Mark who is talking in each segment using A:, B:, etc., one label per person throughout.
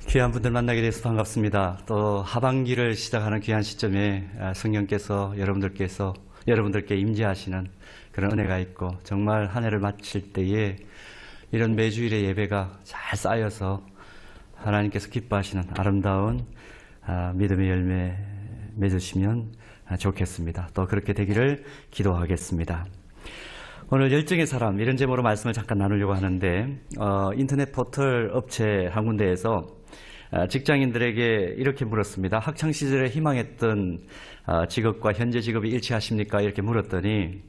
A: 귀한 분들 만나게 돼서 반갑습니다. 또 하반기를 시작하는 귀한 시점에 성령께서 여러분들께 임재하시는 그런 은혜가 있고, 정말 한 해를 마칠 때에 이런 매주일의 예배가 잘 쌓여서 하나님께서 기뻐하시는 아름다운 믿음의 열매 맺으시면 좋겠습니다. 또 그렇게 되기를 기도하겠습니다. 오늘 열정의 사람, 이런 제목으로 말씀을 잠깐 나누려고 하는데, 인터넷 포털 업체 한 군데에서 직장인들에게 이렇게 물었습니다. 학창시절에 희망했던 직업과 현재 직업이 일치하십니까? 이렇게 물었더니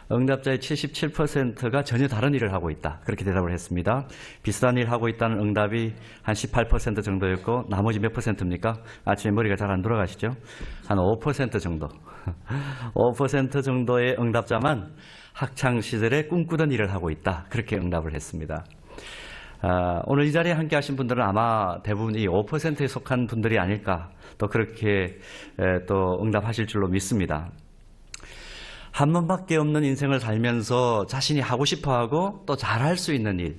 A: 응답자의 77%가 전혀 다른 일을 하고 있다, 그렇게 대답을 했습니다. 비슷한 일 하고 있다는 응답이 한 18% 정도였고, 나머지 몇 %입니까? 아침에 머리가 잘 안 돌아가시죠? 한 5% 정도 5% 정도의 응답자만 학창시절에 꿈꾸던 일을 하고 있다, 그렇게 응답을 했습니다. 오늘 이 자리에 함께 하신 분들은 아마 대부분 이 5%에 속한 분들이 아닐까, 또 그렇게 또 응답하실 줄로 믿습니다. 한 번밖에 없는 인생을 살면서 자신이 하고 싶어하고 또 잘할 수 있는 일,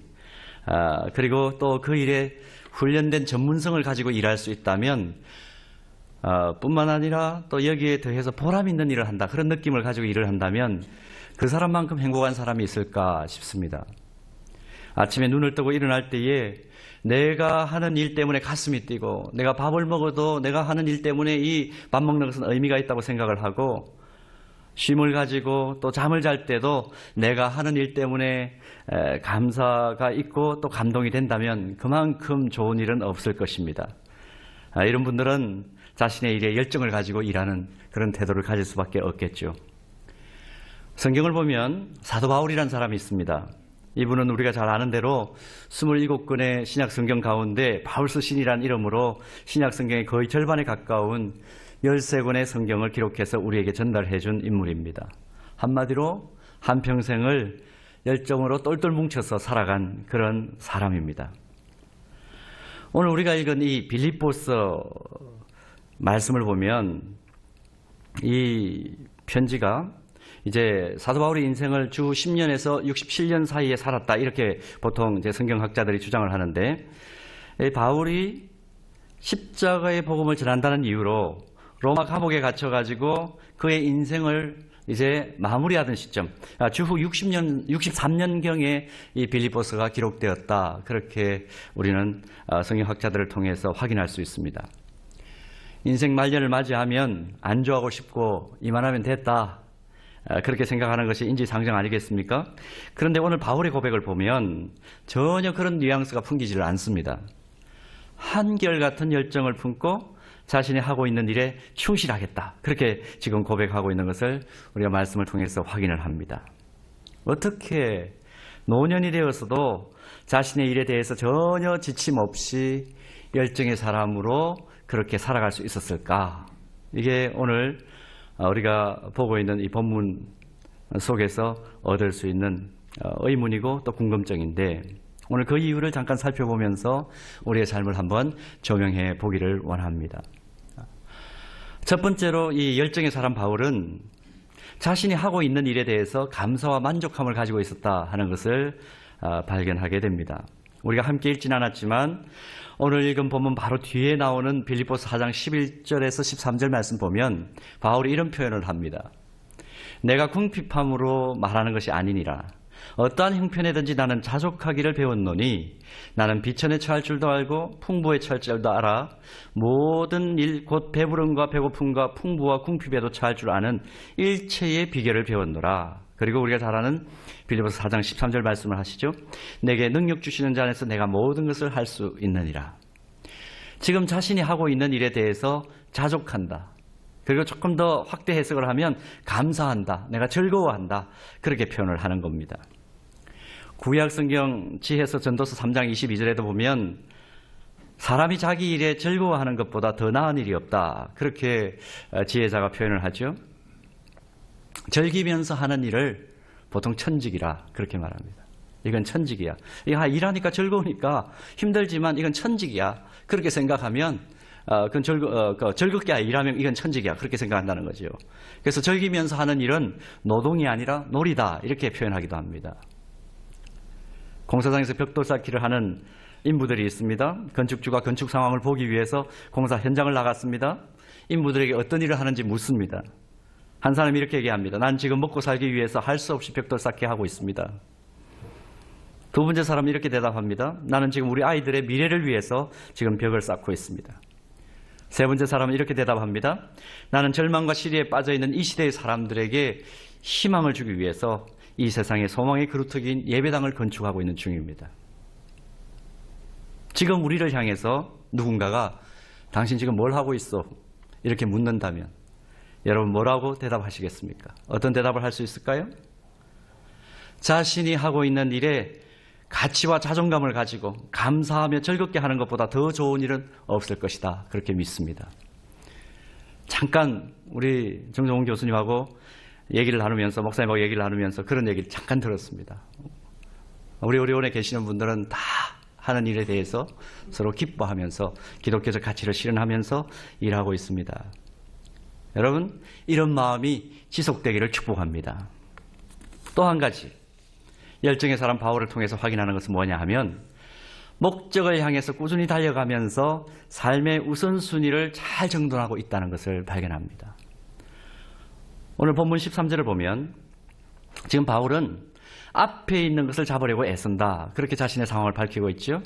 A: 그리고 또 그 일에 훈련된 전문성을 가지고 일할 수 있다면, 뿐만 아니라 또 여기에 더해서 보람 있는 일을 한다, 그런 느낌을 가지고 일을 한다면 그 사람만큼 행복한 사람이 있을까 싶습니다. 아침에 눈을 뜨고 일어날 때에 내가 하는 일 때문에 가슴이 뛰고, 내가 밥을 먹어도 내가 하는 일 때문에 이 밥 먹는 것은 의미가 있다고 생각을 하고, 쉼을 가지고 또 잠을 잘 때도 내가 하는 일 때문에 감사가 있고 또 감동이 된다면 그만큼 좋은 일은 없을 것입니다. 이런 분들은 자신의 일에 열정을 가지고 일하는 그런 태도를 가질 수밖에 없겠죠. 성경을 보면 사도 바울이라는 사람이 있습니다. 이분은 우리가 잘 아는 대로 27권의 신약 성경 가운데 바울서 신이라는 이름으로 신약 성경의 거의 절반에 가까운 13권의 성경을 기록해서 우리에게 전달해 준 인물입니다. 한마디로 한평생을 열정으로 똘똘 뭉쳐서 살아간 그런 사람입니다. 오늘 우리가 읽은 이 빌립보서 말씀을 보면 이 편지가 이제 사도 바울의 인생을 주 10년에서 67년 사이에 살았다, 이렇게 보통 이제 성경학자들이 주장을 하는데, 바울이 십자가의 복음을 전한다는 이유로 로마 감옥에 갇혀가지고 그의 인생을 이제 마무리하던 시점, 주후 63년경에 이 빌립보서가 기록되었다, 그렇게 우리는 성경학자들을 통해서 확인할 수 있습니다. 인생 말년을 맞이하면 안주하고 싶고 이만하면 됐다, 그렇게 생각하는 것이 인지상정 아니겠습니까? 그런데 오늘 바울의 고백을 보면 전혀 그런 뉘앙스가 풍기지를 않습니다. 한결같은 열정을 품고 자신이 하고 있는 일에 충실하겠다, 그렇게 지금 고백하고 있는 것을 우리가 말씀을 통해서 확인을 합니다. 어떻게 노년이 되어서도 자신의 일에 대해서 전혀 지침 없이 열정의 사람으로 그렇게 살아갈 수 있었을까? 이게 오늘 우리가 보고 있는 이 본문 속에서 얻을 수 있는 의문이고 또 궁금증인데, 오늘 그 이유를 잠깐 살펴보면서 우리의 삶을 한번 조명해 보기를 원합니다. 첫 번째로 이 열정의 사람 바울은 자신이 하고 있는 일에 대해서 감사와 만족함을 가지고 있었다 하는 것을 발견하게 됩니다. 우리가 함께 읽진 않았지만 오늘 읽은 본문 바로 뒤에 나오는 빌립보서 4장 11절에서 13절 말씀 보면 바울이 이런 표현을 합니다. 내가 궁핍함으로 말하는 것이 아니니라. 어떠한 형편에든지 나는 자족하기를 배웠노니 나는 비천에 처할 줄도 알고 풍부에 처할 줄도 알아. 모든 일 곧 배부름과 배고픔과 풍부와 궁핍에도 처할 줄 아는 일체의 비결을 배웠노라. 그리고 우리가 잘 아는 빌립보서 4장 13절 말씀을 하시죠. 내게 능력 주시는 자 안에서 내가 모든 것을 할 수 있느니라. 지금 자신이 하고 있는 일에 대해서 자족한다. 그리고 조금 더 확대 해석을 하면 감사한다, 내가 즐거워한다, 그렇게 표현을 하는 겁니다. 구약성경 지혜서 전도서 3장 22절에도 보면 사람이 자기 일에 즐거워하는 것보다 더 나은 일이 없다, 그렇게 지혜자가 표현을 하죠. 즐기면서 하는 일을 보통 천직이라 그렇게 말합니다. 이건 천직이야. 일하니까 즐거우니까 힘들지만 이건 천직이야, 그렇게 생각하면 그건 즐겁게 일하면 이건 천직이야, 그렇게 생각한다는 거죠. 그래서 즐기면서 하는 일은 노동이 아니라 놀이다, 이렇게 표현하기도 합니다. 공사장에서 벽돌 쌓기를 하는 인부들이 있습니다. 건축주가 건축 상황을 보기 위해서 공사 현장을 나갔습니다. 인부들에게 어떤 일을 하는지 묻습니다. 한 사람이 이렇게 얘기합니다. 난 지금 먹고 살기 위해서 할 수 없이 벽돌 쌓기 하고 있습니다. 두 번째 사람이 이렇게 대답합니다. 나는 지금 우리 아이들의 미래를 위해서 지금 벽을 쌓고 있습니다. 세 번째 사람은 이렇게 대답합니다. 나는 절망과 시리에 빠져있는 이 시대의 사람들에게 희망을 주기 위해서 이 세상의 소망의 그루터기인 예배당을 건축하고 있는 중입니다. 지금 우리를 향해서 누군가가 당신 지금 뭘 하고 있어? 이렇게 묻는다면 여러분 뭐라고 대답하시겠습니까? 어떤 대답을 할 수 있을까요? 자신이 하고 있는 일에 가치와 자존감을 가지고 감사하며 즐겁게 하는 것보다 더 좋은 일은 없을 것이다. 그렇게 믿습니다. 잠깐 우리 정종훈 교수님하고 얘기를 나누면서 목사님하고 얘기를 나누면서 그런 얘기를 잠깐 들었습니다. 우리 의료원에 계시는 분들은 다 하는 일에 대해서 서로 기뻐하면서 기독교적 가치를 실현하면서 일하고 있습니다. 여러분 이런 마음이 지속되기를 축복합니다. 또 한 가지 열정의 사람 바울을 통해서 확인하는 것은 뭐냐 하면 목적을 향해서 꾸준히 달려가면서 삶의 우선순위를 잘 정돈하고 있다는 것을 발견합니다. 오늘 본문 13절을 보면 지금 바울은 앞에 있는 것을 잡으려고 애쓴다. 그렇게 자신의 상황을 밝히고 있죠.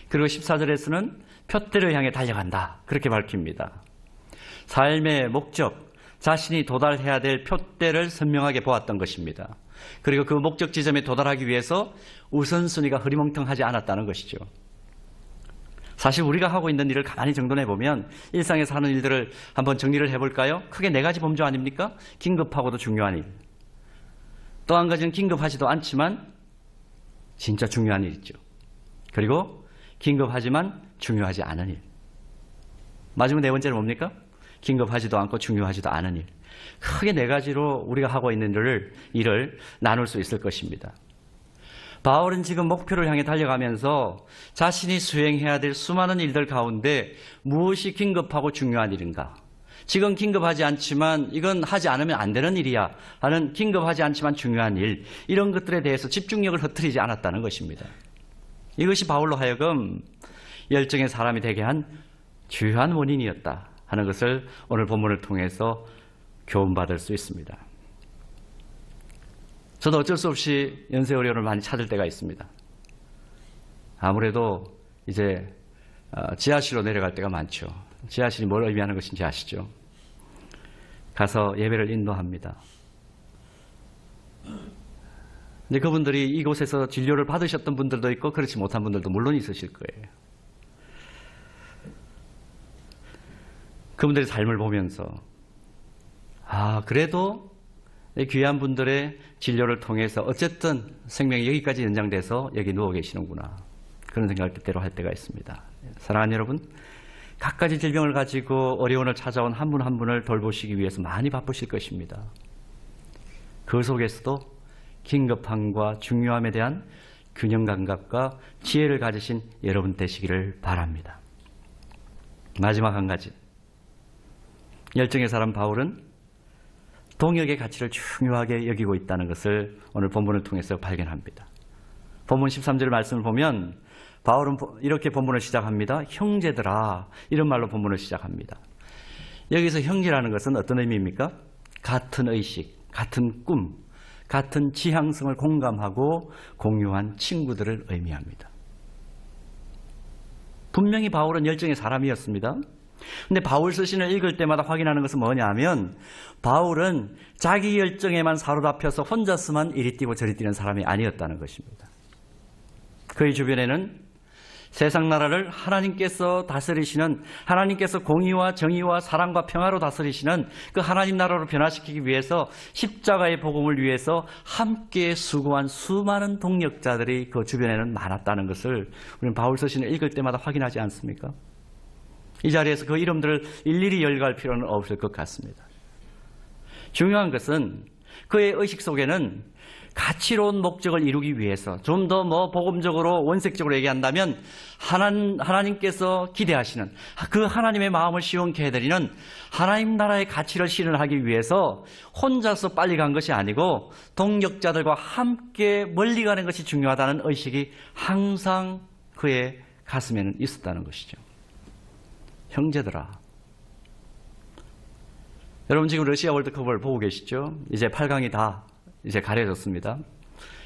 A: 그리고 14절에서는 표대를 향해 달려간다. 그렇게 밝힙니다. 삶의 목적, 자신이 도달해야 될 표대를 선명하게 보았던 것입니다. 그리고 그 목적 지점에 도달하기 위해서 우선순위가 흐리멍텅하지 않았다는 것이죠. 사실 우리가 하고 있는 일을 가만히 정돈해 보면 일상에서 하는 일들을 한번 정리를 해볼까요? 크게 네 가지 범주 아닙니까? 긴급하고도 중요한 일. 또 한 가지는 긴급하지도 않지만 진짜 중요한 일 있죠. 그리고 긴급하지만 중요하지 않은 일. 마지막 네 번째는 뭡니까? 긴급하지도 않고 중요하지도 않은 일. 크게 네 가지로 우리가 하고 있는 일을 나눌 수 있을 것입니다. 바울은 지금 목표를 향해 달려가면서 자신이 수행해야 될 수많은 일들 가운데 무엇이 긴급하고 중요한 일인가? 지금 긴급하지 않지만 이건 하지 않으면 안 되는 일이야 하는 긴급하지 않지만 중요한 일, 이런 것들에 대해서 집중력을 흐트리지 않았다는 것입니다. 이것이 바울로 하여금 열정의 사람이 되게 한 주요한 원인이었다 하는 것을 오늘 본문을 통해서 교훈받을 수 있습니다. 저도 어쩔 수 없이 연세의료원을 많이 찾을 때가 있습니다. 아무래도 이제 지하실로 내려갈 때가 많죠. 지하실이 뭘 의미하는 것인지 아시죠? 가서 예배를 인도합니다. 근데 그분들이 이곳에서 진료를 받으셨던 분들도 있고 그렇지 못한 분들도 물론 있으실 거예요. 그분들의 삶을 보면서 그래도 귀한 분들의 진료를 통해서 어쨌든 생명이 여기까지 연장돼서 여기 누워 계시는구나, 그런 생각을 때때로 할 때가 있습니다. 사랑하는 여러분, 갖가지 질병을 가지고 어려움을 찾아온 한 분 한 분을 돌보시기 위해서 많이 바쁘실 것입니다. 그 속에서도 긴급함과 중요함에 대한 균형 감각과 지혜를 가지신 여러분 되시기를 바랍니다. 마지막 한 가지, 열정의 사람 바울은 동역의 가치를 중요하게 여기고 있다는 것을 오늘 본문을 통해서 발견합니다. 본문 13절 말씀을 보면 바울은 이렇게 본문을 시작합니다. 형제들아, 이런 말로 본문을 시작합니다. 여기서 형제라는 것은 어떤 의미입니까? 같은 의식, 같은 꿈, 같은 지향성을 공감하고 공유한 친구들을 의미합니다. 분명히 바울은 열정의 사람이었습니다. 근데 바울 서신을 읽을 때마다 확인하는 것은 뭐냐 하면 바울은 자기 열정에만 사로잡혀서 혼자서만 이리 뛰고 저리 뛰는 사람이 아니었다는 것입니다. 그의 주변에는 세상 나라를 하나님께서 다스리시는, 하나님께서 공의와 정의와 사랑과 평화로 다스리시는 그 하나님 나라로 변화시키기 위해서 십자가의 복음을 위해서 함께 수고한 수많은 동력자들이 그 주변에는 많았다는 것을 우리는 바울 서신을 읽을 때마다 확인하지 않습니까? 이 자리에서 그 이름들을 일일이 열거할 필요는 없을 것 같습니다. 중요한 것은 그의 의식 속에는 가치로운 목적을 이루기 위해서 좀 더 복음적으로 원색적으로 얘기한다면 하나님께서 기대하시는 그 하나님의 마음을 시원케 해드리는 하나님 나라의 가치를 실현하기 위해서 혼자서 빨리 간 것이 아니고 동역자들과 함께 멀리 가는 것이 중요하다는 의식이 항상 그의 가슴에는 있었다는 것이죠. 형제들아, 여러분 지금 러시아 월드컵을 보고 계시죠? 이제 8강이 다 이제 가려졌습니다.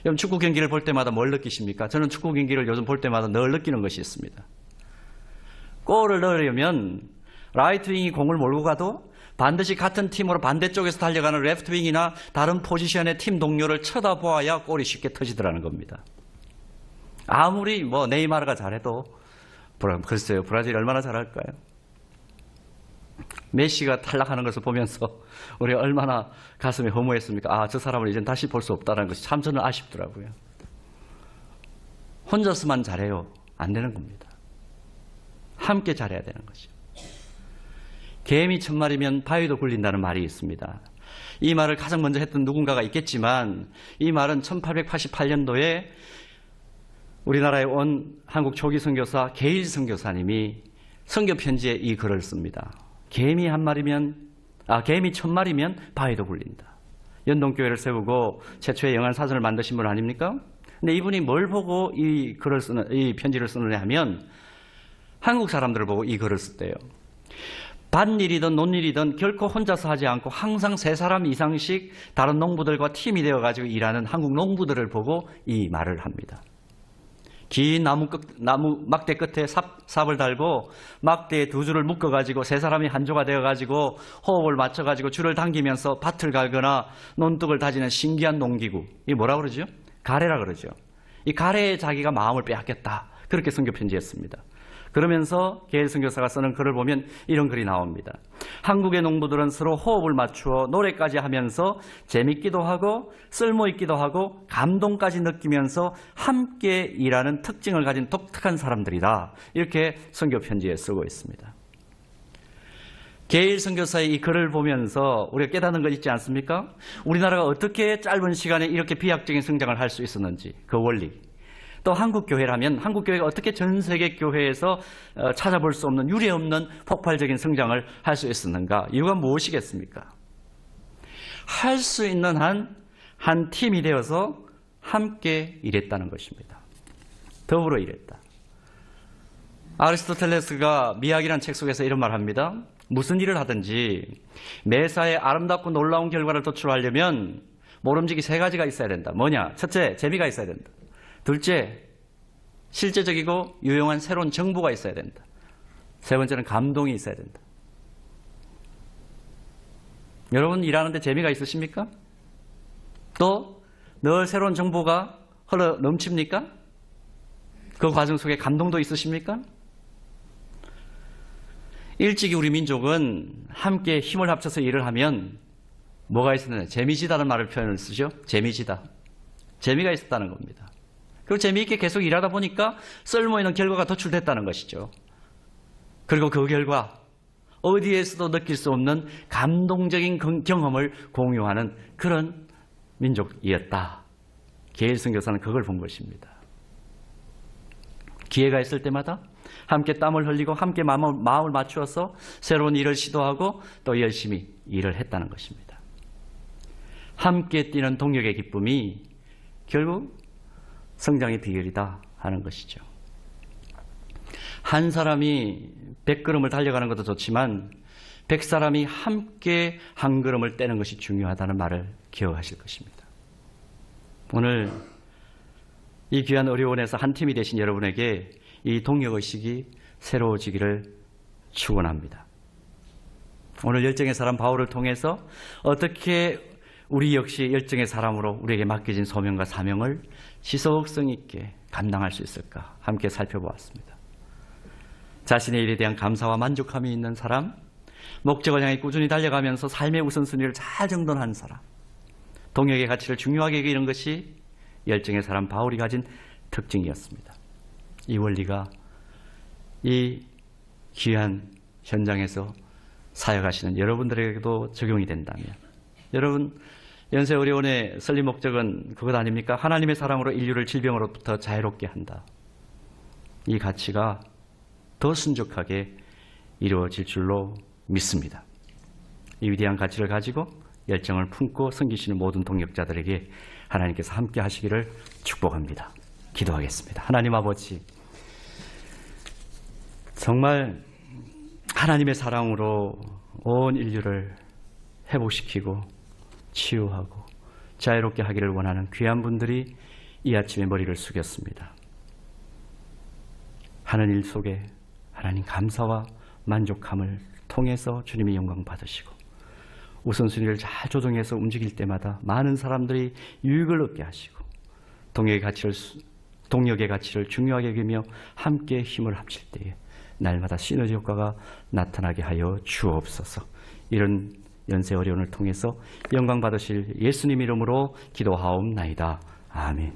A: 여러분 축구 경기를 볼 때마다 뭘 느끼십니까? 저는 축구 경기를 요즘 볼 때마다 늘 느끼는 것이 있습니다. 골을 넣으려면 라이트 윙이 공을 몰고 가도 반드시 같은 팀으로 반대쪽에서 달려가는 레프트 윙이나 다른 포지션의 팀 동료를 쳐다보아야 골이 쉽게 터지더라는 겁니다. 아무리 네이마르가 잘해도 글쎄요, 브라질이 얼마나 잘할까요? 메시가 탈락하는 것을 보면서 우리가 얼마나 가슴이 허무했습니까? 저 사람을 이젠 다시 볼 수 없다는 것이 참 저는 아쉽더라고요. 혼자서만 잘해요. 안 되는 겁니다. 함께 잘해야 되는 거죠. 개미 1000마리면 바위도 굴린다는 말이 있습니다. 이 말을 가장 먼저 했던 누군가가 있겠지만 이 말은 1888년도에 우리나라에 온 한국 초기 선교사 게일 선교사님이 선교 편지에 이 글을 씁니다. 개미 1000마리면 바위도 굴린다. 연동교회를 세우고 최초의 영안사전을 만드신 분 아닙니까? 근데 이분이 뭘 보고 이 편지를 쓰느냐 하면 한국 사람들을 보고 이 글을 썼대요. 밭일이든 논일이든 결코 혼자서 하지 않고 항상 3사람 이상씩 다른 농부들과 팀이 되어가지고 일하는 한국 농부들을 보고 이 말을 합니다. 긴 나무 막대 끝에 삽을 달고 막대에 2줄을 묶어가지고 3사람이 한 조가 되어가지고 호흡을 맞춰가지고 줄을 당기면서 밭을 갈거나 논둑을 다지는 신기한 농기구. 이게 뭐라 그러죠? 가래라 그러죠. 이 가래에 자기가 마음을 빼앗겼다. 그렇게 선교편지했습니다. 그러면서 게일 선교사가 쓰는 글을 보면 이런 글이 나옵니다. 한국의 농부들은 서로 호흡을 맞추어 노래까지 하면서 재밌기도 하고 쓸모있기도 하고 감동까지 느끼면서 함께 일하는 특징을 가진 독특한 사람들이다. 이렇게 선교편지에 쓰고 있습니다. 게일 선교사의 이 글을 보면서 우리가 깨닫는 것 있지 않습니까? 우리나라가 어떻게 짧은 시간에 이렇게 비약적인 성장을 할 수 있었는지 그 원리. 또 한국교회라면 한국교회가 어떻게 전 세계 교회에서 찾아볼 수 없는 유례없는 폭발적인 성장을 할 수 있었는가? 이유가 무엇이겠습니까? 할 수 있는 한 팀이 되어서 함께 일했다는 것입니다. 더불어 일했다. 아리스토텔레스가 미학이라는 책 속에서 이런 말을 합니다. 무슨 일을 하든지 매사에 아름답고 놀라운 결과를 도출하려면 모름지기 3가지가 있어야 된다. 뭐냐? 첫째, 재미가 있어야 된다. 둘째, 실제적이고 유용한 새로운 정보가 있어야 된다. 3번째는 감동이 있어야 된다. 여러분 일하는데 재미가 있으십니까? 또 늘 새로운 정보가 흘러 넘칩니까? 그 과정 속에 감동도 있으십니까? 일찍이 우리 민족은 함께 힘을 합쳐서 일을 하면 뭐가 있었느냐? 재미지다는 표현을 쓰죠. 재미지다. 재미가 있었다는 겁니다. 그리고 재미있게 계속 일하다 보니까 쓸모있는 결과가 도출됐다는 것이죠. 그리고 그 결과 어디에서도 느낄 수 없는 감동적인 경험을 공유하는 그런 민족이었다. 게일 선교사는 그걸 본 것입니다. 기회가 있을 때마다 함께 땀을 흘리고 함께 마음을 맞추어서 새로운 일을 시도하고 또 열심히 일을 했다는 것입니다. 함께 뛰는 동력의 기쁨이 결국 성장의 비결이다 하는 것이죠. 한 사람이 100걸음을 달려가는 것도 좋지만 100사람이 함께 한 걸음을 떼는 것이 중요하다는 말을 기억하실 것입니다. 오늘 이 귀한 의료원에서 한 팀이 되신 여러분에게 이 동력의식이 새로워지기를 축원합니다. 오늘 열정의 사람 바울을 통해서 어떻게 우리 역시 열정의 사람으로 우리에게 맡겨진 소명과 사명을 지속성 있게 감당할 수 있을까 함께 살펴보았습니다. 자신의 일에 대한 감사와 만족함이 있는 사람, 목적을 향해 꾸준히 달려가면서 삶의 우선순위를 잘 정돈하는 사람, 동역의 가치를 중요하게 여기는 것이 열정의 사람 바울이 가진 특징이었습니다. 이 원리가 이 귀한 현장에서 사역하시는 여러분들에게도 적용이 된다면 여러분 연세 의료원의 설립 목적은 그것 아닙니까? 하나님의 사랑으로 인류를 질병으로부터 자유롭게 한다. 이 가치가 더 순적하게 이루어질 줄로 믿습니다. 이 위대한 가치를 가지고 열정을 품고 섬기시는 모든 동역자들에게 하나님께서 함께 하시기를 축복합니다. 기도하겠습니다. 하나님 아버지, 정말 하나님의 사랑으로 온 인류를 회복시키고 치유하고 자유롭게 하기를 원하는 귀한 분들이 이 아침에 머리를 숙였습니다. 하는 일 속에 하나님 감사와 만족함을 통해서 주님의 영광 받으시고 우선순위를 잘 조정해서 움직일 때마다 많은 사람들이 유익을 얻게 하시고 동력의 가치를 중요하게 여기며 함께 힘을 합칠 때에 날마다 시너지 효과가 나타나게 하여 주옵소서. 이런 연세 어려움을 통해서 영광 받으실 예수님 이름으로 기도하옵나이다. 아멘.